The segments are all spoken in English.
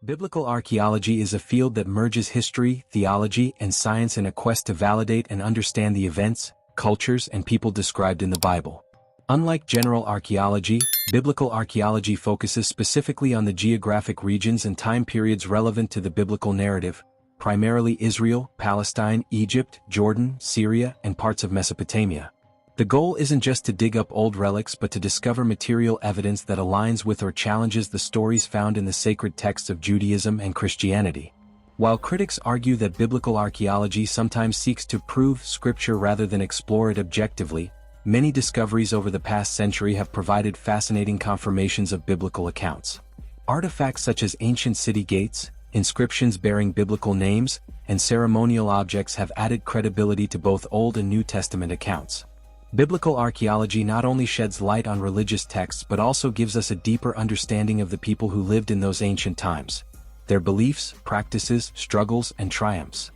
Biblical archaeology is a field that merges history, theology, and science in a quest to validate and understand the events, cultures, and people described in the Bible. Unlike general archaeology, biblical archaeology focuses specifically on the geographic regions and time periods relevant to the biblical narrative, primarily Israel, Palestine, Egypt, Jordan, Syria, and parts of Mesopotamia. The goal isn't just to dig up old relics but to discover material evidence that aligns with or challenges the stories found in the sacred texts of Judaism and Christianity. While critics argue that biblical archaeology sometimes seeks to prove scripture rather than explore it objectively, many discoveries over the past century have provided fascinating confirmations of biblical accounts. Artifacts such as ancient city gates, inscriptions bearing biblical names, and ceremonial objects have added credibility to both Old and New Testament accounts. Biblical archaeology not only sheds light on religious texts but also gives us a deeper understanding of the people who lived in those ancient times, their beliefs, practices, struggles, and triumphs.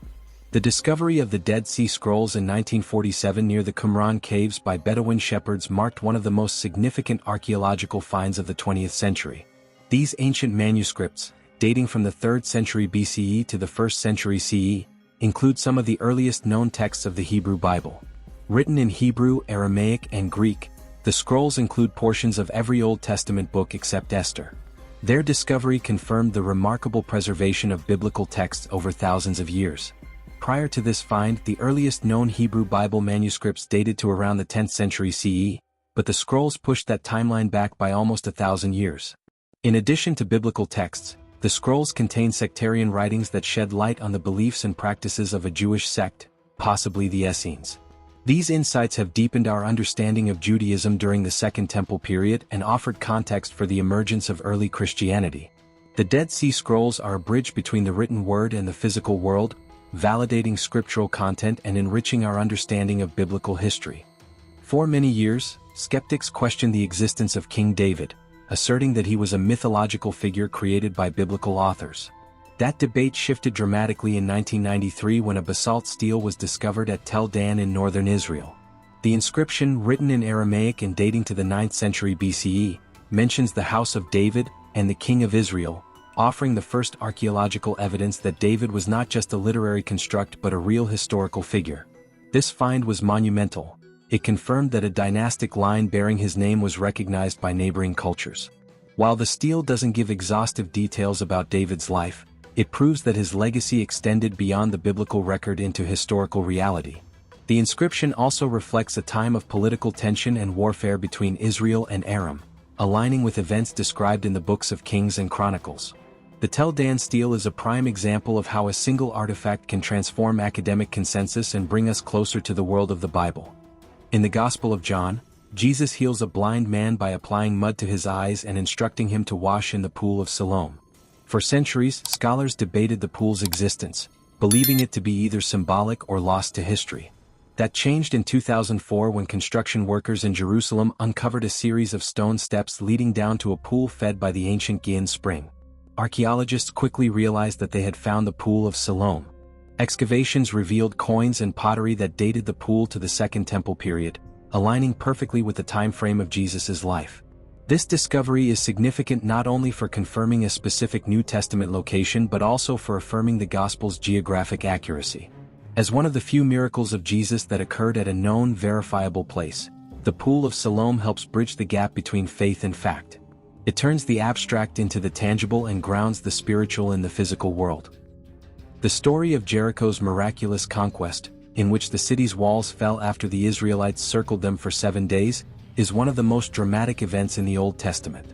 The discovery of the Dead Sea Scrolls in 1947 near the Qumran caves by Bedouin shepherds marked one of the most significant archaeological finds of the 20th century. These ancient manuscripts, dating from the 3rd century BCE to the 1st century CE, include some of the earliest known texts of the Hebrew Bible. Written in Hebrew, Aramaic, and Greek, the scrolls include portions of every Old Testament book except Esther. Their discovery confirmed the remarkable preservation of biblical texts over thousands of years. Prior to this find, the earliest known Hebrew Bible manuscripts dated to around the 10th century CE, but the scrolls pushed that timeline back by almost 1,000 years. In addition to biblical texts, the scrolls contain sectarian writings that shed light on the beliefs and practices of a Jewish sect, possibly the Essenes. These insights have deepened our understanding of Judaism during the Second Temple period and offered context for the emergence of early Christianity. The Dead Sea Scrolls are a bridge between the written word and the physical world, validating scriptural content and enriching our understanding of biblical history. For many years, skeptics questioned the existence of King David, asserting that he was a mythological figure created by biblical authors. That debate shifted dramatically in 1993 when a basalt stele was discovered at Tel Dan in northern Israel. The inscription, written in Aramaic and dating to the 9th century BCE, mentions the house of David and the king of Israel, offering the first archaeological evidence that David was not just a literary construct but a real historical figure. This find was monumental. It confirmed that a dynastic line bearing his name was recognized by neighboring cultures. While the stele doesn't give exhaustive details about David's life, it proves that his legacy extended beyond the biblical record into historical reality. The inscription also reflects a time of political tension and warfare between Israel and Aram, aligning with events described in the books of Kings and Chronicles. The Tel Dan stele is a prime example of how a single artifact can transform academic consensus and bring us closer to the world of the Bible. In the Gospel of John, Jesus heals a blind man by applying mud to his eyes and instructing him to wash in the pool of Siloam. For centuries, scholars debated the pool's existence, believing it to be either symbolic or lost to history. That changed in 2004 when construction workers in Jerusalem uncovered a series of stone steps leading down to a pool fed by the ancient Gihon spring. Archaeologists quickly realized that they had found the pool of Siloam. Excavations revealed coins and pottery that dated the pool to the Second Temple period, aligning perfectly with the time frame of Jesus' life. This discovery is significant not only for confirming a specific New Testament location but also for affirming the Gospel's geographic accuracy. As one of the few miracles of Jesus that occurred at a known, verifiable place, the Pool of Siloam helps bridge the gap between faith and fact. It turns the abstract into the tangible and grounds the spiritual in the physical world. The story of Jericho's miraculous conquest, in which the city's walls fell after the Israelites circled them for 7 days, is one of the most dramatic events in the Old Testament.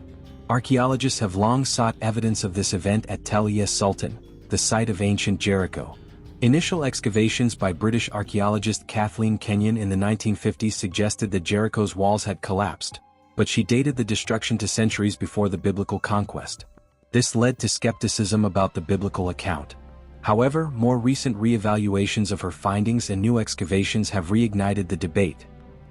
Archaeologists have long sought evidence of this event at Tel Sultan, the site of ancient Jericho. Initial excavations by British archaeologist Kathleen Kenyon in the 1950s suggested that Jericho's walls had collapsed, but she dated the destruction to centuries before the biblical conquest. This led to skepticism about the biblical account. However, more recent re-evaluations of her findings and new excavations have reignited the debate.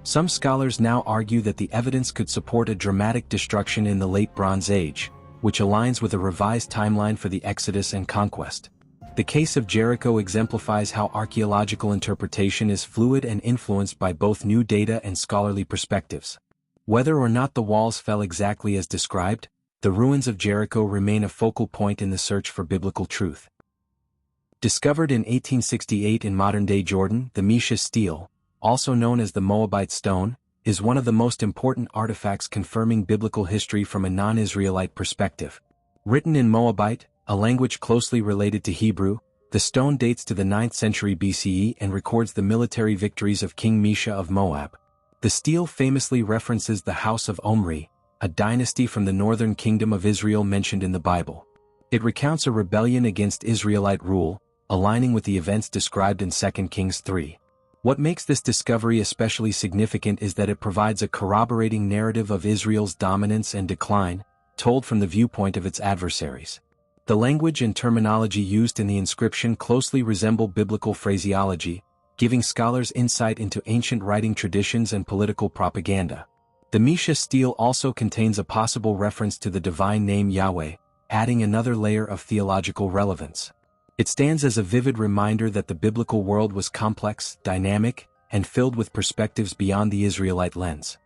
Some scholars now argue that the evidence could support a dramatic destruction in the Late Bronze Age, which aligns with a revised timeline for the Exodus and conquest. The case of Jericho exemplifies how archaeological interpretation is fluid and influenced by both new data and scholarly perspectives. Whether or not the walls fell exactly as described, the ruins of Jericho remain a focal point in the search for biblical truth. Discovered in 1868 in modern-day Jordan, the Mesha stele, also known as the Moabite stone, is one of the most important artifacts confirming biblical history from a non-Israelite perspective. Written in Moabite, a language closely related to Hebrew, the stone dates to the 9th century BCE and records the military victories of King Mesha of Moab. The stele famously references the House of Omri, a dynasty from the northern kingdom of Israel mentioned in the Bible. It recounts a rebellion against Israelite rule, aligning with the events described in 2 Kings 3. What makes this discovery especially significant is that it provides a corroborating narrative of Israel's dominance and decline, told from the viewpoint of its adversaries. The language and terminology used in the inscription closely resemble biblical phraseology, giving scholars insight into ancient writing traditions and political propaganda. The Mesha stele also contains a possible reference to the divine name Yahweh, adding another layer of theological relevance. It stands as a vivid reminder that the biblical world was complex, dynamic, and filled with perspectives beyond the Israelite lens.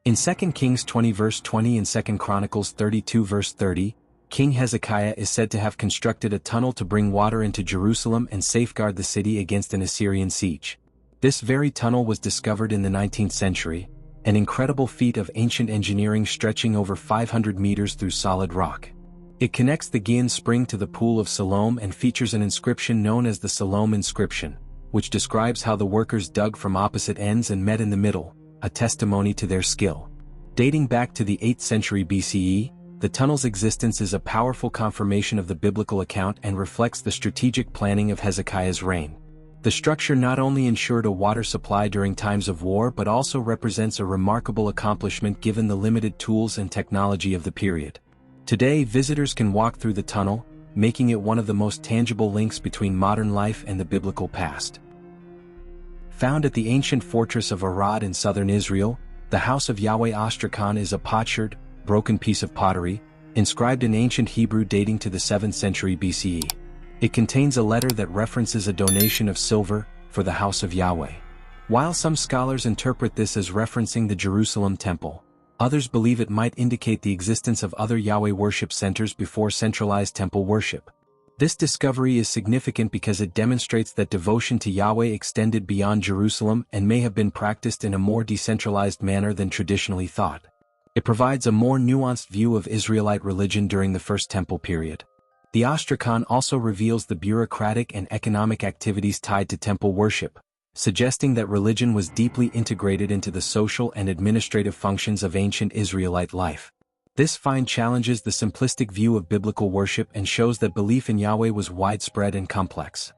In 2 Kings 20 verse 20 and 2 Chronicles 32 verse 30, King Hezekiah is said to have constructed a tunnel to bring water into Jerusalem and safeguard the city against an Assyrian siege. This very tunnel was discovered in the 19th century, an incredible feat of ancient engineering stretching over 500 meters through solid rock. It connects the Gihon spring to the Pool of Siloam and features an inscription known as the Siloam inscription, which describes how the workers dug from opposite ends and met in the middle, a testimony to their skill. Dating back to the 8th century BCE, the tunnel's existence is a powerful confirmation of the biblical account and reflects the strategic planning of Hezekiah's reign. The structure not only ensured a water supply during times of war but also represents a remarkable accomplishment given the limited tools and technology of the period. Today, visitors can walk through the tunnel, making it one of the most tangible links between modern life and the biblical past. Found at the ancient fortress of Arad in southern Israel, the House of Yahweh Ostracon is a potsherd, broken piece of pottery, inscribed in ancient Hebrew dating to the 7th century BCE. It contains a letter that references a donation of silver for the House of Yahweh. While some scholars interpret this as referencing the Jerusalem temple, others believe it might indicate the existence of other Yahweh worship centers before centralized temple worship. This discovery is significant because it demonstrates that devotion to Yahweh extended beyond Jerusalem and may have been practiced in a more decentralized manner than traditionally thought. It provides a more nuanced view of Israelite religion during the First Temple period. The Ostracon also reveals the bureaucratic and economic activities tied to temple worship, suggesting that religion was deeply integrated into the social and administrative functions of ancient Israelite life. This find challenges the simplistic view of biblical worship and shows that belief in Yahweh was widespread and complex.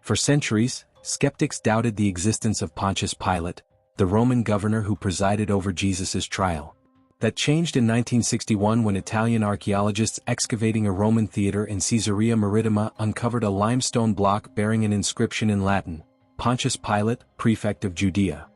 For centuries, skeptics doubted the existence of Pontius Pilate, the Roman governor who presided over Jesus' trial. That changed in 1961 when Italian archaeologists excavating a Roman theater in Caesarea Maritima uncovered a limestone block bearing an inscription in Latin, Pontius Pilate, Prefect of Judea.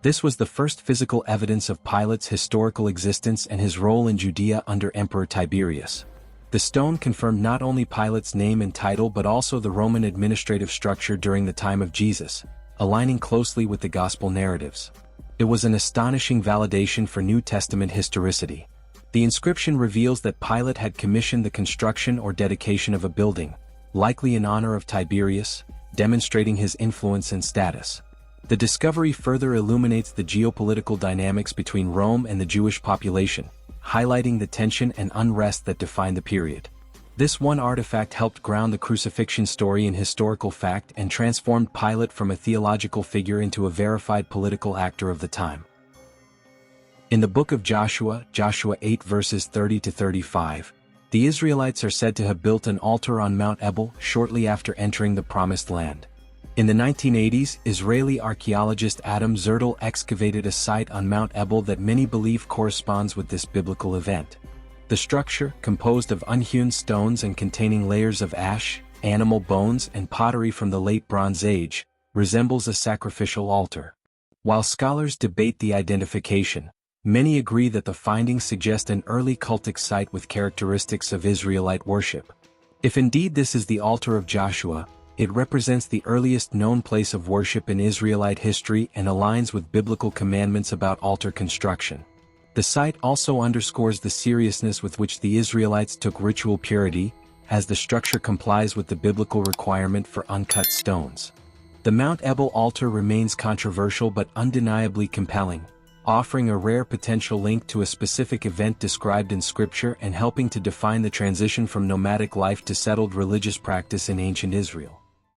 This was the first physical evidence of Pilate's historical existence and his role in Judea under Emperor Tiberius. The stone confirmed not only Pilate's name and title but also the Roman administrative structure during the time of Jesus, aligning closely with the Gospel narratives. It was an astonishing validation for New Testament historicity. The inscription reveals that Pilate had commissioned the construction or dedication of a building, likely in honor of Tiberius, demonstrating his influence and status. The discovery further illuminates the geopolitical dynamics between Rome and the Jewish population, highlighting the tension and unrest that defined the period. This one artifact helped ground the crucifixion story in historical fact and transformed Pilate from a theological figure into a verified political actor of the time. In the book of Joshua, Joshua 8 verses 30 to 35, the Israelites are said to have built an altar on Mount Ebal shortly after entering the Promised Land. In the 1980s, Israeli archaeologist Adam Zertel excavated a site on Mount Ebal that many believe corresponds with this biblical event. The structure, composed of unhewn stones and containing layers of ash, animal bones and pottery from the Late Bronze Age, resembles a sacrificial altar. While scholars debate the identification, many agree that the findings suggest an early cultic site with characteristics of Israelite worship. If indeed this is the altar of Joshua, it represents the earliest known place of worship in Israelite history and aligns with biblical commandments about altar construction. The site also underscores the seriousness with which the Israelites took ritual purity, as the structure complies with the biblical requirement for uncut stones. The Mount Ebal altar remains controversial but undeniably compelling, offering a rare potential link to a specific event described in Scripture and helping to define the transition from nomadic life to settled religious practice in ancient Israel.